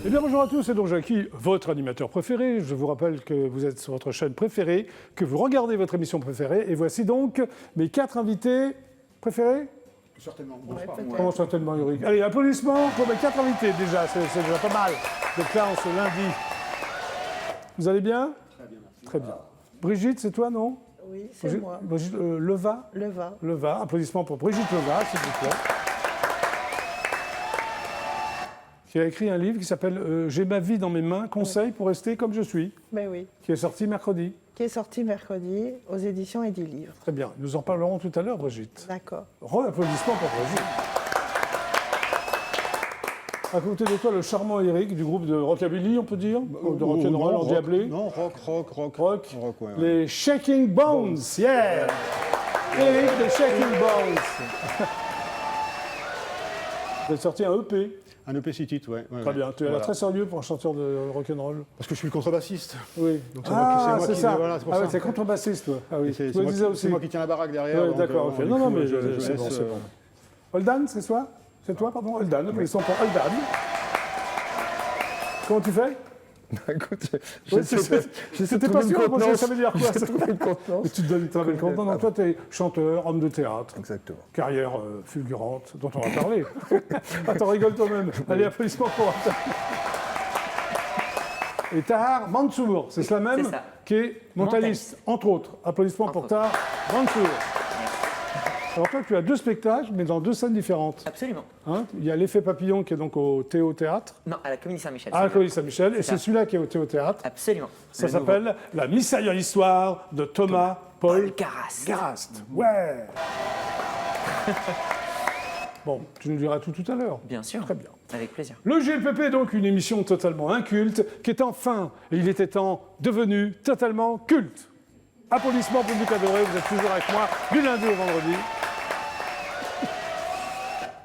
Eh bien bonjour à tous, c'est donc Jackie, votre animateur préféré. Je vous rappelle que vous êtes sur votre chaîne préférée, que vous regardez votre émission préférée. Et voici donc mes 4 invités préférés. Certainement. Comment certainement, Eric. Allez, applaudissements pour mes 4 invités déjà, c'est déjà pas mal d'être là en ce lundi. Vous allez bien? Très bien, merci. Très bien. Brigitte, c'est toi, non? Oui, c'est moi. Brigitte Leva. Leva. Applaudissements pour Brigitte Leva, s'il vous plaît. Qui a écrit un livre qui s'appelle J'ai ma vie dans mes mains, conseils pour rester comme je suis, Ben oui. qui est sorti mercredi. Qui est sorti mercredi aux éditions et du livre. Très bien. Nous en parlerons tout à l'heure, Brigitte. D'accord. Applaudissements pour Brigitte. À côté de toi, le charmant Eric du groupe de rockabilly, on peut dire, de rock'n'roll endiablé. Non, rock. Rock. Ouais. Les Shaking Bones, yeah. Eric des Shaking Bones. Vous avez sorti un EP. Un EP City, ouais. Très bien. Tu as l'air très sérieux pour un chanteur de rock'n'roll. Parce que je suis le contrebassiste. Oui. Donc c'est moi qui ça. c'est pour Ah ça. ouais, c'est contrebassiste, toi. Ah oui. C'est Tu me disais moi, aussi. moi qui tiens la baraque derrière. Ouais, donc, d'accord, ok. du Non, coup, mais je c'est laisse, bon, c'est bon. Holdan, c'est toi? C'est toi, pardon? Holdan, applaudissements pour Holdan. Comment tu fais? Écoute, C'était pas sûr, parce que ça veut dire quoi? J'ai trouvé une contenance. Tu te donnes une très belle contenance. Donc toi, tu es chanteur, homme de théâtre. Exactement. Carrière fulgurante, dont on va parler. Attends, rigole toi-même. Allez, applaudissements pour Holdan. Et Tahar Mansour, c'est cela même, C'est ça. qui est mentaliste, entre autres. Applaudissements pour Tahar Mansour. Alors toi, tu as 2 spectacles, mais dans 2 scènes différentes. Absolument. Hein, il y a l'effet papillon qui est donc au Théo Théâtre, Non, à la Comédie Saint-Michel. à la Comédie Saint-Michel, et ça. c'est celui-là qui est au Théo Théâtre. Absolument. Ça Le s'appelle La mystérieuse histoire de Thomas Paul Paul Carras. Garast. Ouais. Bon, tu nous diras tout à l'heure. Bien sûr. Très bien. Avec plaisir. Le GLPP est donc une émission totalement inculte qui est enfin, et il était temps, devenue totalement culte. Applaudissements public adoré, vous êtes toujours avec moi du lundi au vendredi.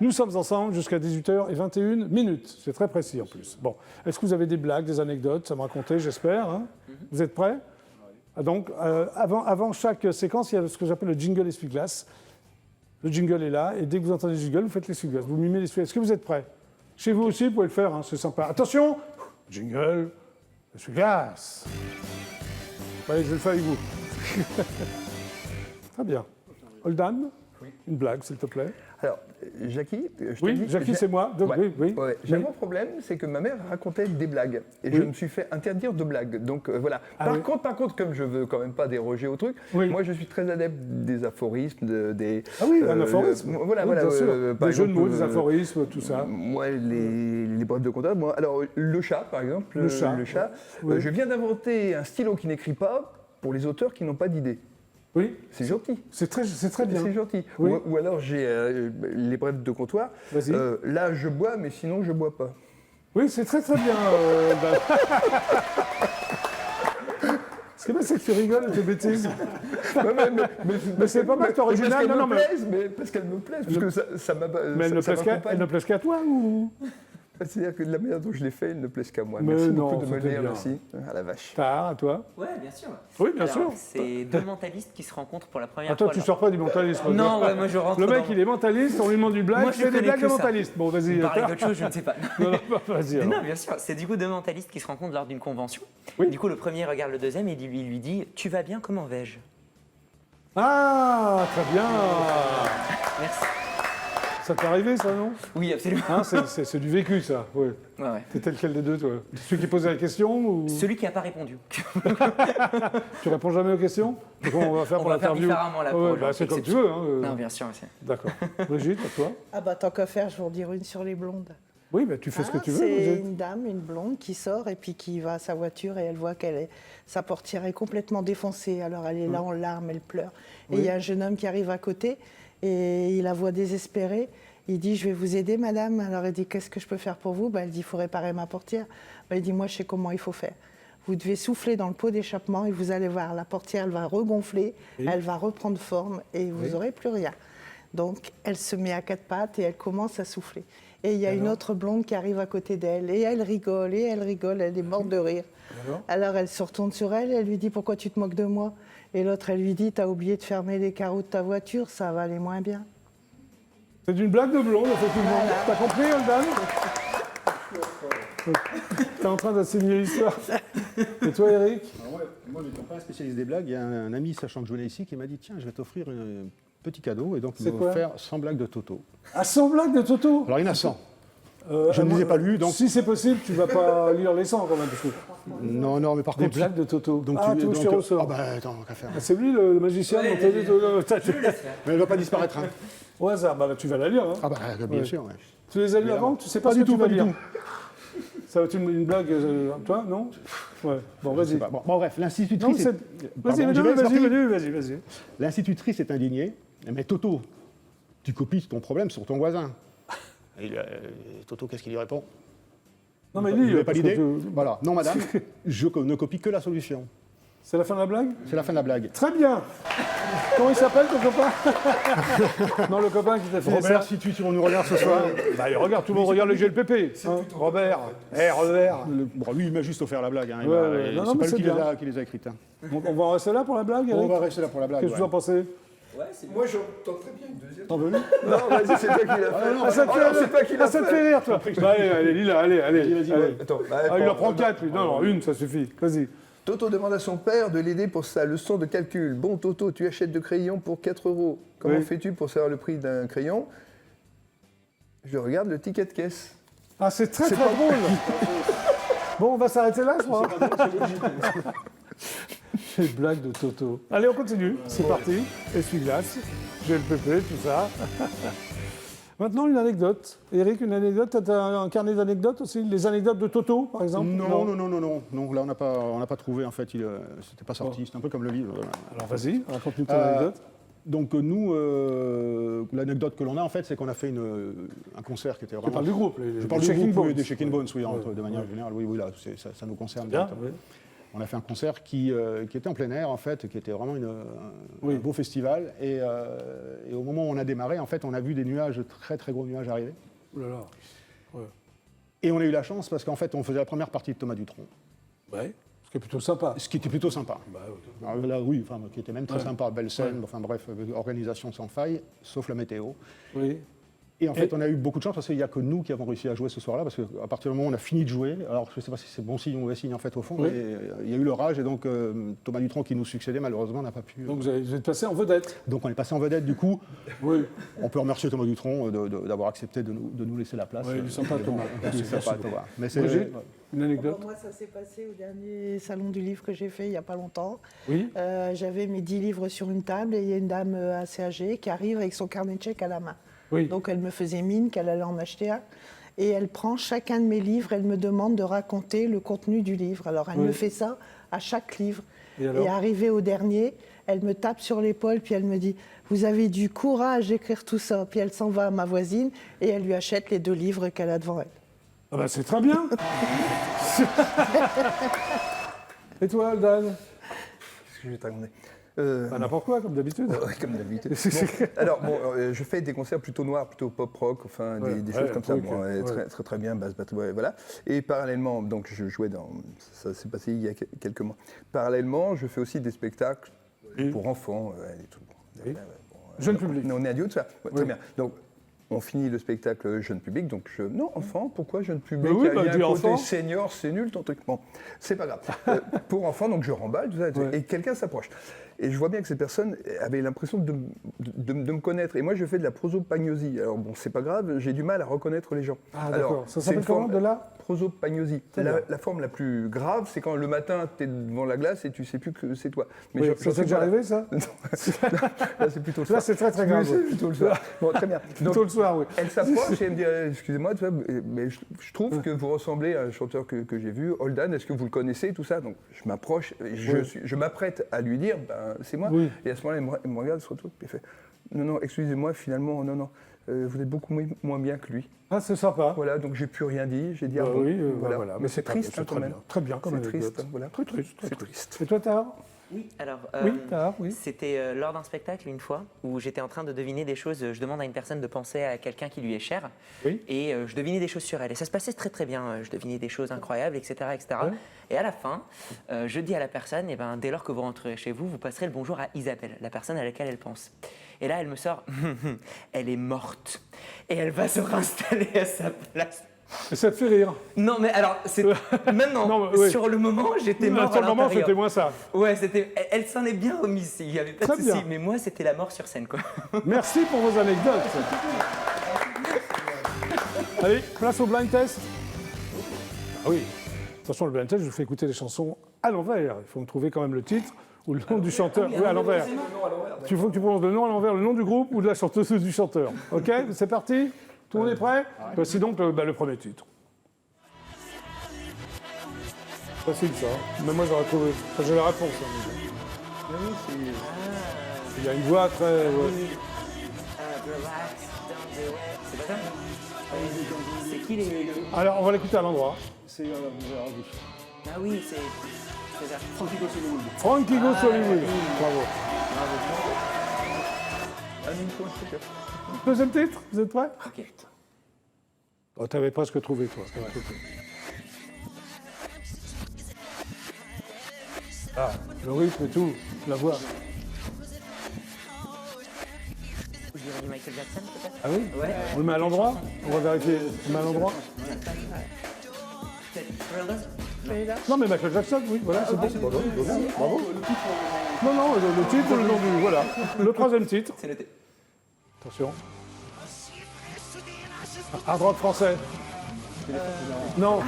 Nous sommes ensemble jusqu'à 18h21. C'est très précis en plus. Bon, est-ce que vous avez des blagues, des anecdotes à me raconter, j'espère, hein? Vous êtes prêts? Ah, donc, avant chaque séquence, il y a ce que j'appelle le jingle essuie-glace. Le jingle est là, et dès que vous entendez le jingle, vous faites l'essuie-glace. Vous mimez l'essuie-glace. Est-ce que vous êtes prêts? Chez vous aussi, vous pouvez le faire, hein, c'est sympa. Attention! Jingle, essuie-glace. Allez, je le fais avec vous. Très bien. Holdan, une blague, s'il te plaît. Alors, Jackie, je te Oui, dis, Jackie, c'est moi. Donc, Ouais, oui. ouais. J'ai un gros problème, c'est que ma mère racontait des blagues. Et je me suis fait interdire de blagues. Donc voilà. Ah Par contre, comme je veux quand même pas déroger au truc, Oui. moi je suis très adepte des aphorismes, des. Ah oui, un aphorisme. Voilà, Oui, voilà. bien sûr. Par Des jeux de exemple, mots, des aphorismes, tout ça. Moi, les brefs de comptable, moi, alors le chat, par exemple. Le chat. Oui. Je viens d'inventer un stylo qui n'écrit pas pour les auteurs qui n'ont pas d'idée. Oui, C'est gentil. c'est très bien. C'est gentil. Oui. Ou alors j'ai les brefs de comptoir. Vas-y. Là, je bois, mais sinon, je bois pas. Oui, c'est très bien. Ce qui est bien, c'est que tu rigoles de tes bêtises. Mais c'est pas mal, c'est original. Non, mais Parce qu'elles me plaisent, parce que ça m'a. mais elles ne m'accompagne. plaisent qu'à toi ou C'est-à-dire que de la manière dont je l'ai fait, elles ne plaisent qu'à moi. Mais Merci non, beaucoup de me c'était le dire, bien. merci. À la vache. Tahar, à toi? Ouais, bien sûr. Oui, bien Alors, sûr. C'est 2 mentalistes qui se rencontrent pour la première Attends, fois. tu sors pas du mentalisme. Non, ouais, moi je rentre. Le mec, dans- il est mentaliste, on lui demande du blague, Moi, il je fait des connais blagues de que ça. mentaliste. Bon, vas-y. Vous parlez Tahar. d'autre chose, je ne sais pas. Non, vas-y. Mais alors. non, bien sûr. C'est du coup 2 mentalistes qui se rencontrent lors d'une convention. Oui. Du coup, le premier regarde le deuxième et lui dit « Tu vas bien, comment vais-je » Ah, très bien. Merci. Ça t'est arrivé, ça, non? Oui, absolument. Hein, c'est du vécu, ça. Oui. Ouais, ouais. T'es lequel des deux, toi? Celui qui posait la question ou Celui qui n'a pas répondu. tu réponds jamais aux questions? Donc on va faire On pour va faire l'interview. différemment, là, pour Ouais, aujourd'hui, c'est comme tu exception. veux. Hein, Non, bien sûr, monsieur. D'accord. Brigitte, à toi? Ah bah tant qu'à faire, je vais en dire une sur les blondes. Oui, bah, tu fais ce que tu veux. C'est Brigitte. une dame, une blonde, qui sort et puis qui va à sa voiture et elle voit sa portière est complètement défoncée. Alors elle est là en larmes, elle pleure. Et il y a un jeune homme qui arrive à côté et il la voit désespérée. Il dit « Je vais vous aider, madame ». Alors elle dit « Qu'est-ce que je peux faire pour vous ?» Elle dit « Il faut réparer ma portière ». Il dit « Moi, je sais comment il faut faire. Vous devez souffler dans le pot d'échappement et vous allez voir, la portière, elle va regonfler, elle va reprendre forme et vous n'aurez plus rien. » Donc, elle se met à 4 pattes et elle commence à souffler. Et il y a une autre blonde qui arrive à côté d'elle et elle rigole, elle est morte de rire. Alors elle se retourne sur elle et elle lui dit « Pourquoi tu te moques de moi ?» Et l'autre, elle lui dit « T'as oublié de fermer les carreaux de ta voiture, ça va aller moins bien. » C'est une blague de blonde, effectivement. Voilà. T'as compris, Holdan? T'es en train d'assimiler l'histoire. Et toi, Eric? Alors moi, n'étant pas un spécialiste des blagues, il y a un ami, sachant que je venais ici, qui m'a dit tiens, je vais t'offrir un petit cadeau. Et donc, il C'est m'a quoi offert 100 blagues de Toto. Ah, 100 blagues de Toto? Alors, il y en a 100. Je ne les ai pas lues, donc. Si c'est possible, tu vas pas lire les 100 quand même. Parce que... Non, non, mais par Des contre. blagues de Toto. Donc, ah, tu veux que je tire au sort? Ah, bah, attends, qu'à faire. Ah, c'est lui le magicien dont t'as dit Toto. Mais elle ne va pas disparaître. Hein. Au hasard, bah, tu vas la lire. Hein. Ah, bah, bien Ouais. sûr, ouais. Tu les as lus avant? Tu sais pas, Pas ce du que tout, tu vas pas du lire. tout. Ça va être une blague, toi, non? Ouais. Bon, Je sais vas-y. pas. Bon, bref, Non, l'institutrice. c'est... Pardon, Vas-y, j'y vais, c'est parti. vas-y. L'institutrice est indignée. Mais Toto, tu copies ton problème sur ton voisin. Et Toto, qu'est-ce qu'il lui répond? Non, mais Vous lis. n'avez pas parce que l'idée? tu- Voilà. Non, madame, je ne copie que la solution. C'est la fin de la blague? C'est la fin de la blague. Très bien. Comment il s'appelle, ton copain? Non, le copain qui t'a fait ça. Robert, si tu nous regardes ce soir. Bah, il regarde, tout le monde regarde le GLPP. Hein. Robert. Robert. Bon, lui, il m'a juste offert la blague. Hein. Ouais, ouais. Non, non, C'est mais pas c'est lui bien. qui les a écrites. Hein. On va en rester là pour la blague, On Eric? va rester là pour la blague. Qu'est-ce que vous en pensez? Moi, j'entends très bien une deuxième. T'en veux une? Non, vas-y, c'est toi qui l'as fait. Ah, ça te fait, c'est toi qui l'as ça te fait. fait rire, toi. Bah, allez, lis-la, allez. Vas-y, allez. Attends, Ah, il en prend 4, lui. Non, non, une, ça suffit. Vas-y. Toto demande à son père de l'aider pour sa leçon de calcul. Bon, Toto, tu achètes de crayons pour 4 €. Comment Oui. fais-tu pour savoir le prix d'un crayon? Je regarde le ticket de caisse. Ah, c'est très, très drôle. Bon, on va s'arrêter là, je crois. Les blagues de Toto. Allez, on continue. C'est parti. Essuie-glace, GLPP, tout ça. Maintenant, une anecdote. Eric, une anecdote. T'as un carnet d'anecdotes aussi? Les anecdotes de Toto, par exemple? Non. Là, on n'a pas trouvé, en fait. C'était pas sorti. C'était un peu comme le livre. Alors, vas-y, raconte-nous ton Euh, anecdote. Donc, nous, l'anecdote que l'on a, en fait, c'est qu'on a fait un concert qui était Tu vraiment. parles du groupe, Je parle du Shaking groupe, oui, Bones. des Shaking Bones, oui, Ouais. de manière générale. Oui, là, ça nous concerne. Bien, directement. oui. On a fait un concert qui était en plein air, en fait, qui était vraiment Oui. un beau festival. Et au moment où on a démarré, en fait, on a vu des nuages, très très gros nuages arriver. Ouh là là. Et on a eu la chance parce qu'en fait, on faisait la première partie de Thomas Dutronc, Ouais. Ce qui est plutôt sympa. ce qui était plutôt sympa. Bah, Alors là, oui, enfin, qui était même très Ouais. sympa, belle scène, enfin bref, organisation sans faille, sauf la météo. oui. Et en fait, on a eu beaucoup de chance parce qu'il n'y a que nous qui avons réussi à jouer ce soir-là, parce qu'à partir du moment où on a fini de jouer, alors je ne sais pas si c'est bon signe ou mauvais signe en fait au fond, Oui. mais il y a eu l'orage et donc Thomas Dutronc qui nous succédait malheureusement n'a pas pu. Donc, vous êtes passé en vedette. Donc on est passé en vedette du coup. Oui. On peut remercier Thomas Dutronc d'avoir accepté de nous laisser la place. Oui, il est sympa, Thomas. C'est sympa, Thomas. Mais c'est Brigitte, une anecdote? Moi, ça s'est passé au dernier salon du livre que j'ai fait il n'y a pas longtemps. Oui. J'avais mes 10 livres sur une table et il y a une dame assez âgée qui arrive avec son carnet de chèques à la main. Oui. Donc elle me faisait mine qu'elle allait en acheter un. Et elle prend chacun de mes livres, elle me demande de raconter le contenu du livre. Alors elle Oui. me fait ça à chaque livre. Et alors arrivée au dernier, elle me tape sur l'épaule, puis elle me dit « Vous avez du courage d'écrire tout ça ». Puis elle s'en va à ma voisine et elle lui achète les 2 livres qu'elle a devant elle. Ah bah, c'est très bien. Et toi, Aldan? Qu'est-ce que je vais te raconter? Bah, n'importe quoi, comme d'habitude. Ouais, comme d'habitude. Bon, alors, je fais des concerts plutôt noirs, plutôt pop-rock, enfin, Ouais, des ouais, choses comme ça. ok, Bon, ouais. très, très, très bien, basse batterie, ouais, voilà. Et parallèlement, donc je jouais dans... Ça s'est passé il y a quelques mois. Parallèlement, je fais aussi des spectacles Oui. pour enfants, des trucs. Oui. Jeune public. On est adulte, ça. Ouais, Oui. très bien. Donc, on finit le spectacle jeune public, donc non, enfant, pourquoi jeune public? Bah oui, Il y a dis un côté enfant. senior, c'est nul ton truc. Bon, c'est pas grave. Pour enfants, donc je remballe, tout ça, Ouais. et quelqu'un s'approche. Et je vois bien que ces personnes avaient l'impression de me connaître. Et moi, je fais de la prosopagnosie. Alors bon, c'est pas grave, j'ai du mal à reconnaître les gens. Ah, Alors, d'accord. Ça c'est s'appelle une comment, forme- de la prosopagnosie. Très bien. La forme la plus grave, c'est quand le matin, tu es devant la glace et tu sais plus que c'est toi. Oui, j'en ça suis t'est déjà pas là. arrivé, ça? Là, c'est plutôt le Là, soir. c'est très, très Oui, grave. c'est plutôt le soir. Bon, très bien. Donc, Plutôt le soir, oui. elle s'approche et elle me dit excusez-moi, tu vois, mais je trouve que vous ressemblez à un chanteur que j'ai vu, Holdan, est-ce que vous le connaissez, tout ça? Donc je m'approche, et je m'apprête à lui dire ben, c'est moi. Oui. Et à ce moment-là, elle me regarde, se retourne, puis elle fait non, excusez-moi, finalement, non, vous êtes beaucoup moins bien que lui. Ah, c'est sympa. Voilà, donc j'ai plus rien dit, j'ai dit Bah ah bon, oui, voilà. voilà. Mais c'est pas- triste hein, très quand même. bien. Très bien comme C'est anecdote. triste, voilà. Très triste, très C'est triste. triste. Et toi, Tahar? Oui, alors, Oui, Tahar, oui. c'était lors d'un spectacle une fois où j'étais en train de deviner des choses. Je demande à une personne de penser à quelqu'un qui lui est cher. Oui. Et je devinais des choses sur elle. Et ça se passait très très bien. Je devinais des choses incroyables, etc. etc. Ouais. Et à la fin, je dis à la personne, eh ben, dès lors que vous rentrerez chez vous, vous passerez le bonjour à Isabelle, la personne à laquelle elle pense. Et là, elle me sort, elle est morte. Et elle va se réinstaller à sa place. Et ça te fait rire. Non, mais alors, c'est maintenant, Non, mais oui. sur le moment, j'étais mort Sur à le moment, l'intérieur. c'était moins ça. Ouais, elle s'en est bien remise, il n'y avait pas Très de souci. bien. Mais moi, c'était la mort sur scène, quoi. Merci pour vos anecdotes. Allez, place au blind test. Ah oui. Attention, le blind test, je vous fais écouter les chansons à l'envers. Il faut me trouver quand même le titre ou le nom du chanteur. Oui, à l'envers. Il faut que tu prononces le nom à l'envers, le nom du groupe ou de la chanteuse ou du chanteur. OK, c'est parti. Tout le monde est prêt? Voici donc le premier titre. Facile ça. Mais moi j'aurais trouvé. Enfin, j'ai la réponse. Hein. Il y a une voix très. C'est pas ça C'est qui les... Alors on va l'écouter à l'endroit. Ah oui, c'est ça. Frankie Goes to Hollywood. Bravo. Deuxième titre, vous êtes prêts? Ok. Oh, t'avais presque trouvé toi. Ah, le rythme et tout, la voix. Vous direz du Michael Jackson, peut-être? Ah oui? Ouais. On le met à l'endroit? On va vérifier. On le met à l'endroit? Peut-être Thriller? Celui-là. Non mais Michael Jackson, oui, voilà, c'est bon. Bravo. Non, le titre, le nom du... Voilà. Le troisième titre. C'est noté. Attention. Hard rock français. Non.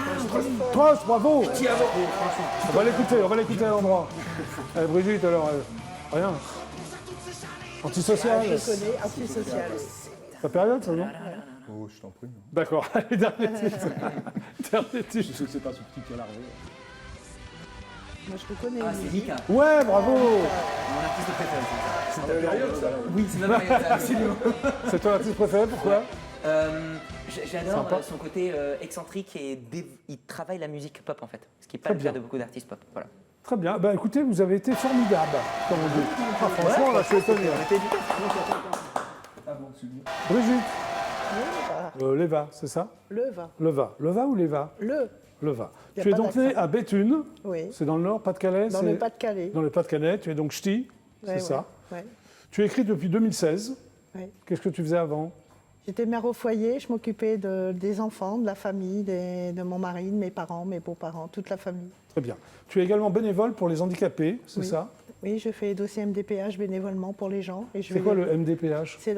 Trost, bravo. On va l'écouter à l'endroit. Brigitte, alors, rien. Antisocial. Je connais, antisocial. Ta période, ça, non? Oh, je t'en prie. D'accord, allez, dernier titre. Dernier titre. C'est pas ce petit à l'arrivée. Moi, je le connais. Ah, lui. c'est Mika. Ouais, bravo. Mon artiste préféré, c'est ça. C'est ta période, ça. Oui, c'est ma période, ça, absolument. C'est ton artiste préféré, pourquoi? J'adore Sympa. son côté excentrique et il travaille la musique pop en fait, ce qui n'est pas Très le cas bien. de beaucoup d'artistes pop. Voilà. Très bien. Bah écoutez, vous avez été formidable, comme on dit. Ah, franchement, là, je suis étonné. Brigitte, Léva, c'est ça? Le va. Leva ou Léva? Leva. Y a Tu es pas donc né d'accent. à Béthune, Oui. c'est dans le Nord, Pas-de-Calais? Dans c'est- le Pas-de-Calais. Dans le Pas-de-Calais, tu es donc ch'ti, c'est Ouais, ça. ouais. Tu écris depuis 2016. Ouais. Qu'est-ce que tu faisais avant? J'étais mère au foyer, je m'occupais des enfants, de la famille, de mon mari, de mes parents, mes beaux-parents, toute la famille. Très bien. Tu es également bénévole pour les handicapés, c'est Oui. ça? Oui, je fais dossier MDPH bénévolement pour les gens. Et je C'est vais quoi les- le MDPH? C'est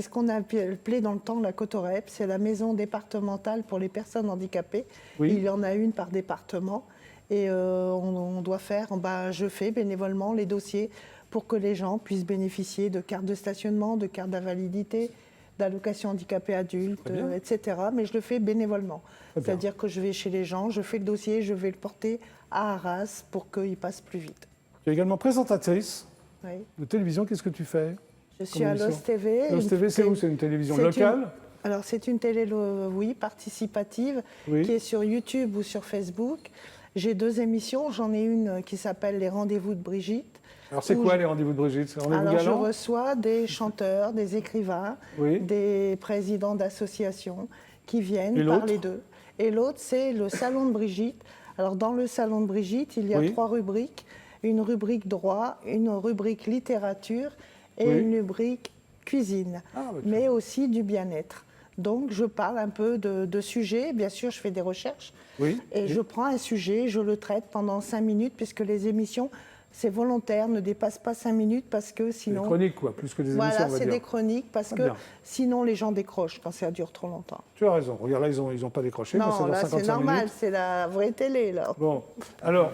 ce qu'on a appelé dans le temps la Cotorep, c'est la maison départementale pour les personnes handicapées. Oui. Il y en a une par département et on doit faire, je fais bénévolement les dossiers pour que les gens puissent bénéficier de cartes de stationnement, de cartes d'invalidité, d'allocation handicapé adulte, Très bien. etc. Mais je le fais bénévolement. Très bien. C'est-à-dire que je vais chez les gens, je fais le dossier, je vais le porter à Arras pour qu'il passe plus vite. Tu es également présentatrice Oui. de télévision. Qu'est-ce que tu fais? Je suis Comme à émission. LOS TV. LOS une TV, c'est té- où? C'est une télévision c'est locale? Alors, c'est une télé, oui, participative, Oui. qui est sur YouTube ou sur Facebook. J'ai 2 émissions. J'en ai une qui s'appelle Les Rendez-vous de Brigitte. Alors c'est où quoi je- les rendez-vous de Brigitte? C'est rendez-vous Alors, je galant? reçois des chanteurs, des écrivains, Oui. des présidents d'associations qui viennent Et l'autre parler d'eux. Et l'autre, c'est le Salon de Brigitte. Alors, dans le Salon de Brigitte, il y a Oui. 3 rubriques. Une rubrique droit, une rubrique littérature et Oui. une rubrique cuisine, Ah, bah, mais aussi du bien-être. Donc, je parle un peu de sujets. Bien sûr, je fais des recherches. Oui. Et je prends un sujet, je le traite pendant 5 minutes, puisque les émissions, c'est volontaire, ne dépassent pas 5 minutes, parce que Des sinon... chroniques, quoi, plus que des émissions, Voilà, on va c'est dire. des chroniques, parce Très que bien. sinon les gens décrochent quand ça dure trop longtemps. Tu as raison. Regarde, là, ils ont pas décroché. mais c'est Non, dans là, 55 c'est normal, minutes. c'est la vraie télé, là. Bon. Alors,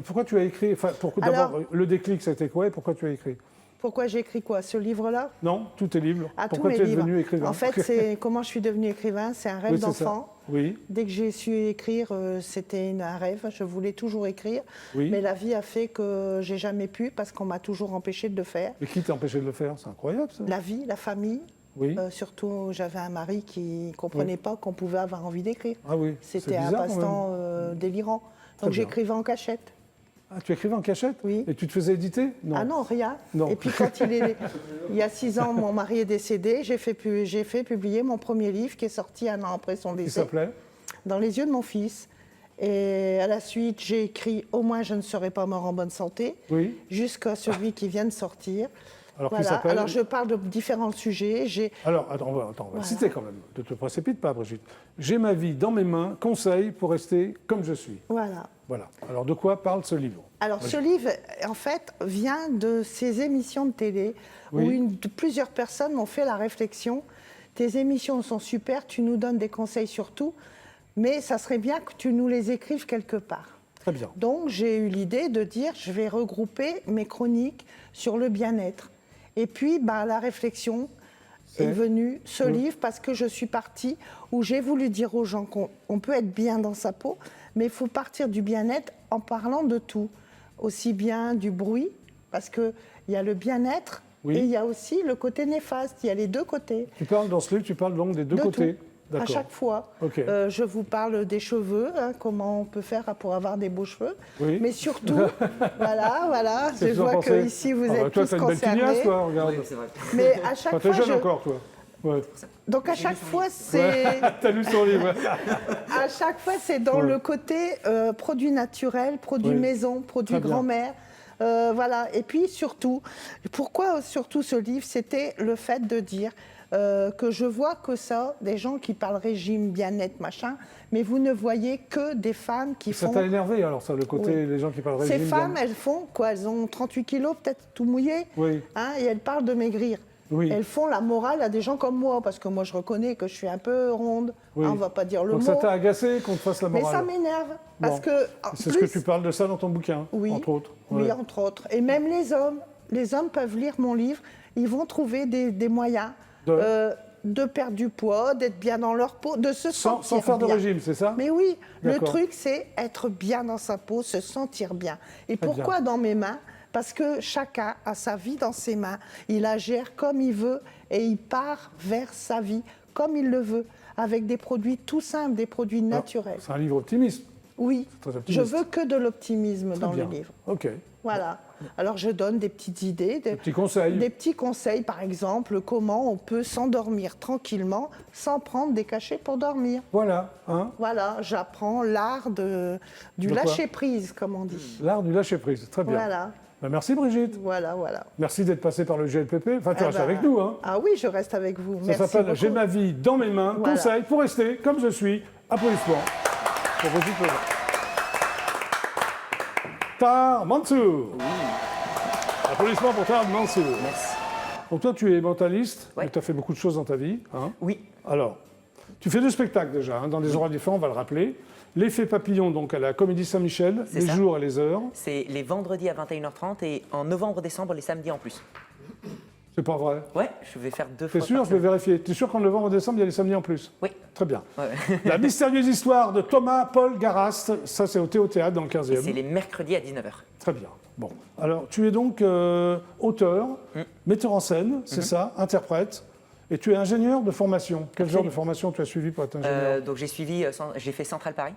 pourquoi tu as écrit... Enfin, d'abord, Alors- le déclic, c'était quoi et pourquoi tu as écrit? Pourquoi j'ai écrit quoi? Ce livre-là? Non, tous tes livres. À tous Pourquoi mes tu es livres. devenu écrivain? En fait, c'est comment je suis devenue écrivain, c'est un rêve Oui, c'est ça. d'enfant. Oui, Dès que j'ai su écrire, c'était un rêve. Je voulais toujours écrire. oui. Mais la vie a fait que j'ai jamais pu parce qu'on m'a toujours empêché de le faire. Et qui t'a empêché de le faire? C'est incroyable, ça. La vie, la famille. Oui. Surtout, j'avais un mari qui ne comprenait pas qu'on pouvait avoir envie d'écrire. Ah oui. c'est C'était un bizarre, quand passe-temps délirant. Donc bien. j'écrivais en cachette. Ah, tu écrivais en cachette? Oui. Et tu te faisais éditer? Non. Ah non, rien. Non. Et puis quand il y a 6 ans, mon mari est décédé, j'ai fait publier mon premier livre qui est sorti 1 an après son Qui décès, s'appelait? Dans les yeux de mon fils. Et à la suite, j'ai écrit Au moins je ne serai pas mort en bonne santé, Oui. jusqu'à celui qui vient de sortir. Alors, qui Voilà. s'appelle Alors, je parle de différents sujets. Alors, attends, on va Voilà. citer quand même. Ne te précipite pas, Brigitte. J'ai ma vie dans mes mains, conseil pour rester comme je suis. Voilà. Voilà. Alors, de quoi parle ce livre? Alors, ce livre, en fait, vient de ces émissions de télé Oui. où plusieurs personnes m'ont fait la réflexion. Tes émissions sont super, tu nous donnes des conseils sur tout, mais ça serait bien que tu nous les écrives quelque part. Très bien. Donc, j'ai eu l'idée de dire, je vais regrouper mes chroniques sur le bien-être. Et puis, la réflexion est venue, ce livre, parce que je suis partie où j'ai voulu dire aux gens qu'on peut être bien dans sa peau, mais il faut partir du bien-être en parlant de tout. Aussi bien du bruit, parce qu'il y a le bien-être, Oui. et il y a aussi le côté néfaste. Il y a les deux côtés. Tu parles dans ce livre, tu parles donc des deux De côtés. tout. À D'accord. chaque fois. Ok. Je vous parle des cheveux, comment on peut faire pour avoir des beaux cheveux. Oui. Mais surtout, voilà, Qu'est-ce que je tu en vois pensais? qu'ici vous Ah bah, êtes toi, tous t'as une belle concernés. tignasse, toi, regarde. Oui, c'est vrai. Mais à chaque Enfin, t'es fois, jeune encore, toi. Ouais. donc à chaque fois, c'est T'as lu son livre. à chaque fois c'est dans Ouais. le côté produits naturels, produits Oui. maison, produits Très bien. grand-mère. Voilà. Et puis surtout, pourquoi surtout ce livre, c'était le fait de dire que je vois que ça, des gens qui parlent régime, bien-être, machin, mais vous ne voyez que des femmes qui Ça font... t'a énervé, alors, ça, le côté, Oui. les gens qui parlent régime. Ces femmes, bien- elles font quoi? Elles ont 38 kilos, peut-être tout mouillé, Oui. hein, et elles parlent de maigrir. Oui. Elles font la morale à des gens comme moi, parce que moi je reconnais que je suis un peu ronde, Oui. hein, on ne va pas dire le Donc mot. ça t'a agacé qu'on te fasse la Mais morale. ça m'énerve, parce Bon. que... en C'est ce plus- que tu parles de ça dans ton bouquin, Oui, entre autres. oui, Ouais. entre autres. Et même les hommes peuvent lire mon livre, ils vont trouver des moyens de perdre du poids, d'être bien dans leur peau, de se sentir Sans faire de bien. régime, c'est ça? Mais oui, le D'accord. truc, c'est être bien dans sa peau, se sentir bien. Et Très pourquoi bien. dans mes mains? Parce que chacun a sa vie dans ses mains. Il la gère comme il veut et il part vers sa vie comme il le veut, avec des produits tout simples, des produits Alors, naturels. C'est un livre optimiste. Oui, très je optimiste. veux que de l'optimisme Très dans bien. le livre. Ok. Voilà. Alors je donne des petites idées, Des petits conseils. des petits conseils, par exemple, comment on peut s'endormir tranquillement sans prendre des cachets pour dormir. Voilà, hein, Voilà, j'apprends l'art du De quoi lâcher-prise, comme on dit. l'art du lâcher-prise. Très bien. Voilà, Ben, merci Brigitte. voilà. Merci d'être passée par le GLPP. Enfin, tu Ah restes bah, avec nous. Hein. Ah oui, je reste avec vous. Ça Merci s'appelle beaucoup. J'ai ma vie dans mes mains. Voilà. Conseil pour rester comme je suis. Applaudissements pour Brigitte Lebrun. Tar Mansour. Applaudissements pour Tar Mansour. Merci. Donc toi, tu es mentaliste. Ouais. Tu as fait beaucoup de choses dans ta vie. Hein. Oui, Alors, tu fais deux spectacles déjà, hein, dans des horaires différents, on va le rappeler. L'effet papillon, donc à la Comédie Saint-Michel, C'est les ça. jours et les heures. c'est les vendredis à 21h30 et en novembre-décembre, les samedis en plus. C'est pas vrai. Ouais, je vais faire 2 fois. T'es sûr? par Je vais semaine. vérifier. T'es sûr qu'en novembre et décembre, il y a les samedis en plus? Oui. Très bien. Ouais. La mystérieuse histoire de Thomas Paul Garast, ça c'est au Théâtre dans le 15e. C'est les mercredis à 19h. Très bien. Bon. Alors, tu es donc auteur, metteur en scène, c'est ça, interprète, et tu es ingénieur de formation. Quel genre de formation tu as suivi pour être ingénieur? Donc j'ai fait Centrale Paris,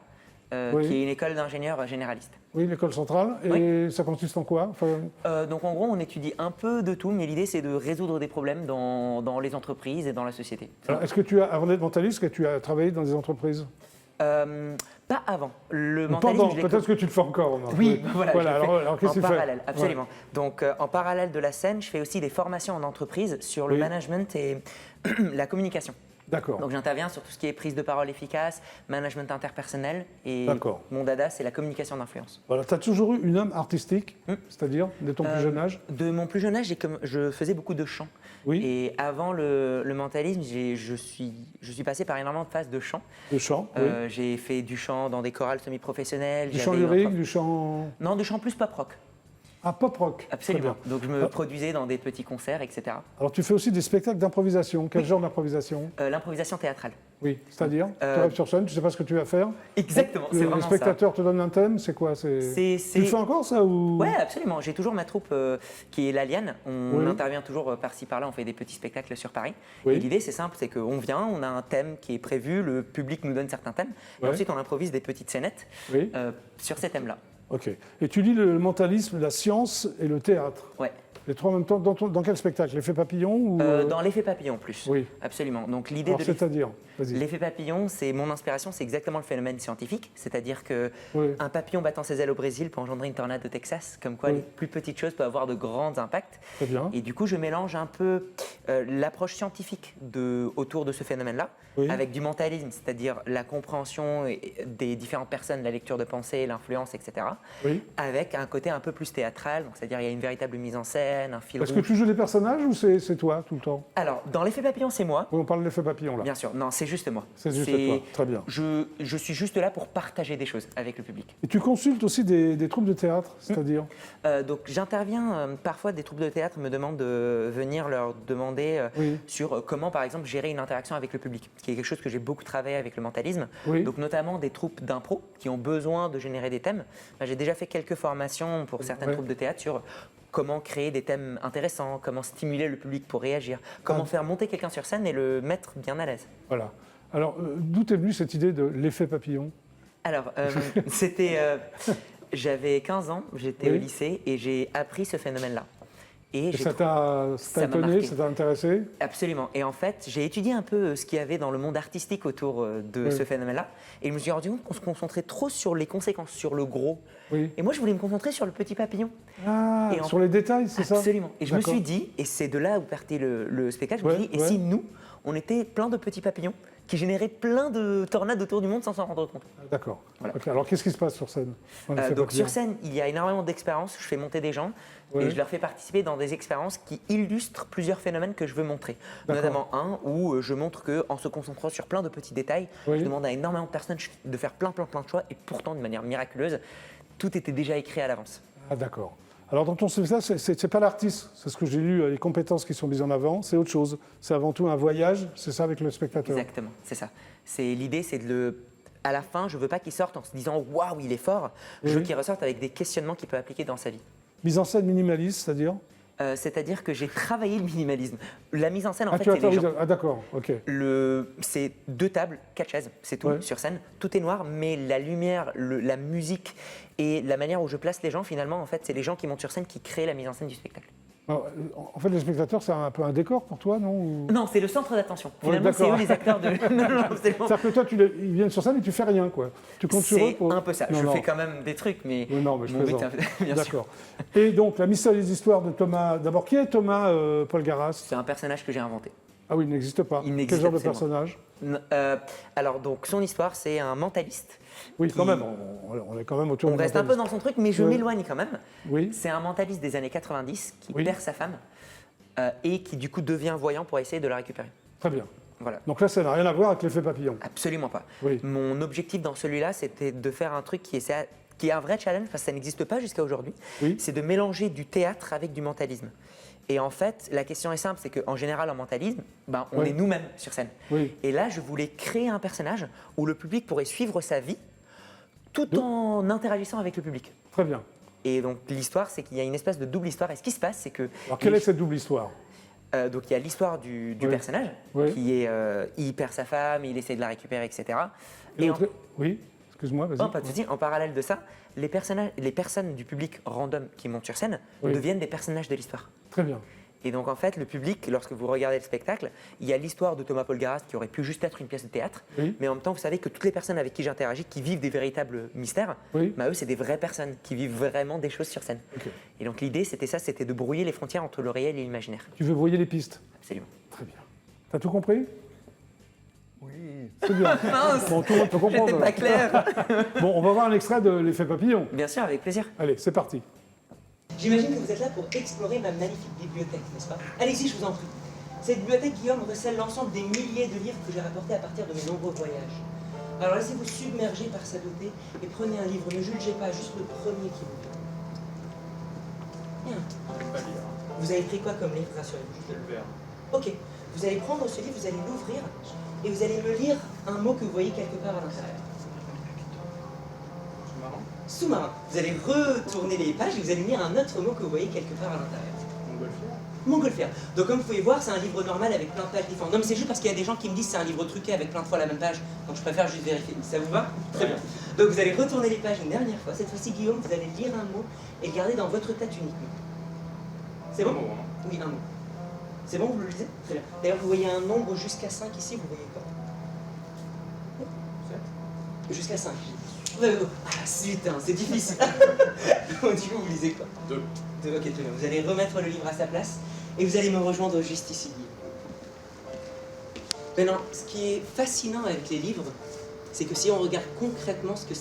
Oui. qui est une école d'ingénieurs généralistes. Oui, l'école centrale. Et ça consiste en quoi? Enfin, Donc en gros, on étudie un peu de tout, mais l'idée c'est de résoudre des problèmes dans les entreprises et dans la société. alors, est-ce que tu as, avant d'être mentaliste, est-ce que tu as travaillé dans des entreprises? Pas avant. Le Pendant, mentalisme, je l'ai peut-être que tu le fais encore. Remarque. Oui, voilà, je l'ai fait alors qu'est-ce en que tu fais? parallèle, absolument. Donc, en parallèle de la scène, je fais aussi des formations en entreprise sur le Oui. management et la communication. D'accord. Donc, j'interviens sur tout ce qui est prise de parole efficace, management interpersonnel et D'accord. mon dada, c'est la communication d'influence. Voilà, tu as toujours eu une âme artistique, c'est-à-dire de ton plus jeune âge? De mon plus jeune âge, je faisais beaucoup de chant. Oui. Et avant le mentalisme, je suis passé par énormément de phases de chant. De chant, oui. J'ai fait du chant dans des chorales semi-professionnelles. Du chant j'avais eu un lyrique, prof- du chant... Non, du chant plus pop rock. Ah, pop rock. Absolument. Très bien. Donc je me produisais dans des petits concerts, etc. Alors tu fais aussi des spectacles d'improvisation. Quel genre d'improvisation? L'improvisation théâtrale. Oui, c'est-à-dire tu arrives sur scène, tu ne sais pas ce que tu vas faire. Exactement, c'est Le vraiment spectateur te donne un thème, c'est quoi? Tu le fais encore ça ou... Ouais, absolument. J'ai toujours ma troupe qui est l'Aliane. On Oui. intervient toujours par-ci par-là, on fait des petits spectacles sur Paris. Oui. Et l'idée, c'est simple, c'est qu'on vient, on a un thème qui est prévu, le public nous donne certains thèmes, et Ouais. ensuite on improvise des petites scénettes Oui. sur ces thèmes-là. Ok. Et tu lis le mentalisme, la science et le théâtre. Ouais. Les trois en même temps, dans quel spectacle? L'effet papillon ou, Dans l'effet papillon plus. Oui. Absolument. Donc l'idée Alors, de c'est-à-dire, vas-y. l'effet papillon, c'est mon inspiration, c'est exactement le phénomène scientifique, c'est-à-dire que Oui. un papillon battant ses ailes au Brésil peut engendrer une tornade au Texas, comme quoi Oui. les plus petites choses peuvent avoir de grands impacts. Très bien. Et du coup, je mélange un peu l'approche scientifique autour de ce phénomène-là, Oui. avec du mentalisme, c'est-à-dire la compréhension des différentes personnes, la lecture de pensée, l'influence, etc. Oui. Avec un côté un peu plus théâtral, donc c'est-à-dire il y a une véritable mise en scène, un fil Est-ce que rouge. tu joues des personnages ou c'est toi tout le temps? Alors, dans l'effet papillon, c'est moi. Oui, on parle de l'effet papillon là. Bien sûr, non, c'est juste moi. C'est juste toi. Très bien. Je suis juste là pour partager des choses avec le public. Et tu consultes aussi des troupes de théâtre, c'est-à-dire? Donc j'interviens, parfois des troupes de théâtre me demandent de venir leur demander Oui. sur comment par exemple gérer une interaction avec le public, ce qui est quelque chose que j'ai beaucoup travaillé avec le mentalisme. Oui. Donc notamment des troupes d'impro qui ont besoin de générer des thèmes. J'ai déjà fait quelques formations pour certaines Ouais. troupes de théâtre sur comment créer des thèmes intéressants, comment stimuler le public pour réagir, comment faire monter quelqu'un sur scène et le mettre bien à l'aise. Voilà. Alors, d'où est venue cette idée de l'effet papillon? Alors, c'était... j'avais 15 ans, j'étais Oui. au lycée et j'ai appris ce phénomène-là. Et Et j'ai ça t'a ça m'a étonné, marqué. ça t'a intéressé? Absolument. Et en fait, j'ai étudié un peu ce qu'il y avait dans le monde artistique autour de Oui. ce phénomène-là. Et je me suis rendu compte qu'on se concentrait trop sur les conséquences, sur le gros. Oui. Et moi, je voulais me concentrer sur le petit papillon. Ah, Et en- sur les détails, c'est ça? Absolument. Et je me D'accord. suis dit, et c'est de là où partait le spectacle, je me Ouais, suis dit, et ouais. si nous, on était plein de petits papillons qui généraient plein de tornades autour du monde sans s'en rendre compte? D'accord. Voilà. Ok, alors, qu'est-ce qui se passe sur scène? dans l'effet Donc papillon sur scène, il y a énormément d'expériences. Je fais monter des gens Oui. et je leur fais participer dans des expériences qui illustrent plusieurs phénomènes que je veux montrer. D'accord. Notamment un où je montre qu'en se concentrant sur plein de petits détails, Oui. je demande à énormément de personnes de faire plein de choix et pourtant de manière miraculeuse, tout était déjà écrit à l'avance. Ah, d'accord. Alors, dans ton spectacle, c'est pas l'artiste, c'est ce que j'ai lu, les compétences qui sont mises en avant, c'est autre chose. C'est avant tout un voyage, c'est ça avec le spectateur. Exactement, c'est ça. L'idée, c'est de le... À la fin, je veux pas qu'il sorte en se disant « Waouh, il est fort !» Je veux Oui. qu'il ressorte avec des questionnements qu'il peut appliquer dans sa vie. Mise en scène minimaliste, c'est-à-dire? C'est-à-dire que j'ai travaillé le minimalisme. La mise en scène, en Ah, fait, tu as c'est les gens. ah, d'accord, ok. C'est 2 tables, 4 chaises, c'est tout Ouais. sur scène. Tout est noir, mais la lumière, la musique et la manière où je place les gens, finalement, en fait, c'est les gens qui montent sur scène qui créent la mise en scène du spectacle. Alors, en fait, les spectateurs, c'est un peu un décor pour toi, non? Ou- Non, c'est le centre d'attention. Ouais, Finalement, c'est d'accord. eux les acteurs de. Non, absolument. C'est-à-dire que toi, ils viennent sur scène et tu fais rien, quoi. Tu comptes sur eux C'est pour... un peu ça. Non, Je non. fais quand même des trucs, mais. Oui, non, mais je mon but, plaisante. c'est bien sûr. D'accord. Et donc, la mystérieuse histoire de Thomas... D'abord, qui est Thomas Paul Garas? C'est un personnage que j'ai inventé. Ah oui, il n'existe pas. Il n'existe Quel genre de absolument. personnage? Alors, donc, son histoire, c'est un mentaliste. Oui, qui- quand même, on est quand même autour On du reste un peu mentaliste. dans son truc, mais je Ouais. m'éloigne quand même. Oui, C'est un mentaliste des années 90 qui Oui. perd sa femme et qui, du coup, devient voyant pour essayer de la récupérer. très bien. Voilà. Donc là, ça n'a rien à voir avec l'effet papillon. Absolument pas. Oui. Mon objectif dans celui-là, c'était de faire un truc qui est un vrai challenge, parce que ça n'existe pas jusqu'à aujourd'hui. Oui. C'est de mélanger du théâtre avec du mentalisme. Et en fait, la question est simple, c'est qu'en général, en mentalisme, on Oui. est nous-mêmes sur scène. Oui. Et là, je voulais créer un personnage où le public pourrait suivre sa vie tout en interagissant avec le public. Très bien. Et donc l'histoire, c'est qu'il y a une espèce de double histoire. Et ce qui se passe, c'est que Alors, quelle est cette double histoire? donc il y a l'histoire du Oui. personnage Oui. qui est il perd sa femme, il essaie de la récupérer, etc. Et Et l'autre- Oui, excuse-moi, vas-y. non, pas de souci. En parallèle de ça, les personnes du public random qui montent sur scène Oui. deviennent des personnages de l'histoire. Très bien. Et donc en fait, le public, lorsque vous regardez le spectacle, il y a l'histoire de Thomas Paul Garas qui aurait pu juste être une pièce de théâtre, Oui. mais en même temps, vous savez que toutes les personnes avec qui j'interagis, qui vivent des véritables mystères, Oui. eux, c'est des vraies personnes qui vivent vraiment des choses sur scène. Ok. Et donc l'idée, c'était ça, c'était de brouiller les frontières entre le réel et l'imaginaire. Tu veux brouiller les pistes? Absolument. Très bien. T'as tout compris? Oui. C'est bien. Bon, tout le monde peut comprendre. J'étais pas clair. Bon, on va voir un extrait de l'effet papillon. Bien sûr, avec plaisir. Allez, c'est parti. J'imagine que vous êtes là pour explorer ma magnifique bibliothèque, n'est-ce pas? Allez-y, je vous en prie. Cette bibliothèque, Guillaume, recèle l'ensemble des milliers de livres que j'ai rapportés à partir de mes nombreux voyages. Alors laissez-vous submerger par sa beauté et prenez un livre, ne jugez pas, juste le premier qui vous plaît. Bien. Vous avez pris quoi comme livre, rassurez-vous? Je vais le faire. Ok. Vous allez prendre ce livre, vous allez l'ouvrir et vous allez me lire un mot que vous voyez quelque part à l'intérieur. Sous-marin. Sous-marin. Vous allez retourner les pages et vous allez lire un autre mot que vous voyez quelque part à l'intérieur. Montgolfière. Montgolfière. Donc comme vous pouvez voir, c'est un livre normal avec plein de pages différentes. Non mais c'est juste parce qu'il y a des gens qui me disent que c'est un livre truqué avec plein de fois la même page. Donc je préfère juste vérifier. Ça vous va? Très bien. Donc vous allez retourner les pages une dernière fois. Cette fois-ci, Guillaume, vous allez lire un mot et le garder dans votre tête uniquement. C'est bon? Oui, un mot. C'est bon, vous le lisez? Très bien. D'ailleurs, vous voyez un nombre jusqu'à 5 ici, vous voyez quoi? Jusqu'à 5. Ah, putain, c'est difficile. Du coup, vous lisez quoi? 2. Ok, très bien. Vous allez remettre le livre à sa place et vous allez me rejoindre juste ici. Maintenant, ce qui est fascinant avec les livres, c'est que si on regarde concrètement ce que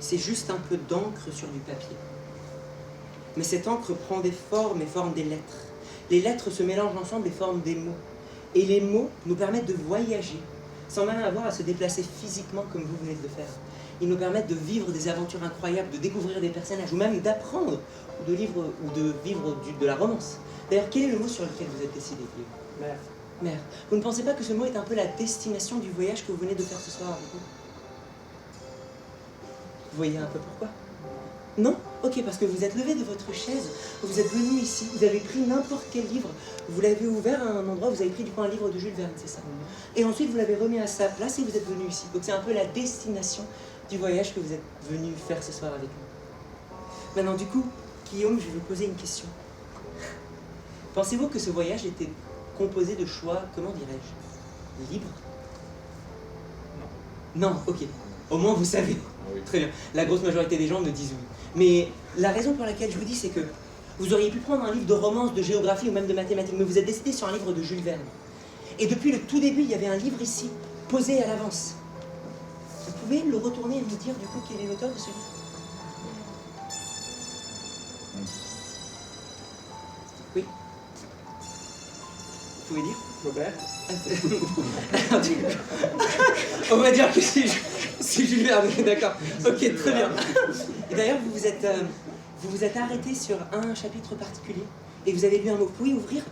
c'est juste un peu d'encre sur du papier. Mais cette encre prend des formes et forme des lettres. Les lettres se mélangent ensemble et forment des mots. Et les mots nous permettent de voyager, sans même avoir à se déplacer physiquement comme vous venez de le faire. Ils nous permettent de vivre des aventures incroyables, de découvrir des personnages, ou même d'apprendre, ou de vivre de la romance. D'ailleurs, quel est le mot sur lequel vous êtes décidé, Guillaume? Mère. Mère. Vous ne pensez pas que ce mot est un peu la destination du voyage que vous venez de faire ce soir avec nous? Vous voyez un peu pourquoi? Non? Ok, parce que vous êtes levé de votre chaise, vous êtes venu ici, vous avez pris n'importe quel livre, vous l'avez ouvert à un endroit, vous avez pris du coup un livre de Jules Verne, c'est ça? Et ensuite vous l'avez remis à sa place et vous êtes venu ici. Donc c'est un peu la destination du voyage que vous êtes venu faire ce soir avec nous. Maintenant du coup, Guillaume, je vais vous poser une question. Pensez-vous que ce voyage était composé de choix, comment dirais-je, libres? Non. Non, ok. Au moins vous savez. Oui. Très bien. La grosse majorité des gens me disent oui. Mais la raison pour laquelle je vous dis, c'est que vous auriez pu prendre un livre de romance, de géographie ou même de mathématiques, mais vous êtes décidé sur un livre de Jules Verne. Et depuis le tout début, il y avait un livre ici, posé à l'avance. Vous pouvez le retourner et me dire du coup quel est l'auteur de ce livre? Oui. Vous pouvez dire? Robert. On va dire que c'est Jules Verne, d'accord. Ok, très bien. Et d'ailleurs, vous vous êtes arrêté sur un chapitre particulier et vous avez lu un mot. Vous pouvez ouvrir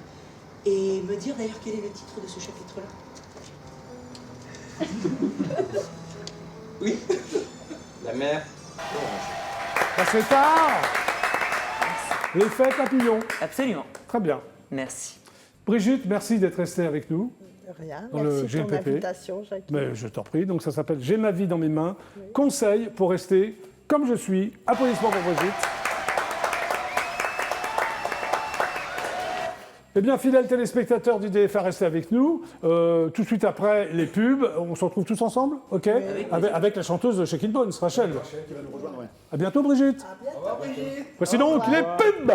et me dire d'ailleurs quel est le titre de ce chapitre-là? Oui? La mer. Ça c'est tard. L'effet papillon. Absolument. Très bien. Merci. Brigitte, merci d'être restée avec nous. Rien. Dans le Merci pour GLPP. l'invitation, Jacques. Mais je t'en prie. Donc ça s'appelle J'ai ma vie dans mes mains. Conseil pour rester comme je suis. Applaudissements pour Brigitte. Eh bien, fidèles téléspectateurs du DFA, restez avec nous. Tout de suite après les pubs, on se retrouve tous ensemble, ok? Avec la chanteuse de Shake It Bones, Rachel. Qui va nous rejoindre, ouais. À bientôt, Brigitte. À bientôt, Brigitte. Voici donc les pubs.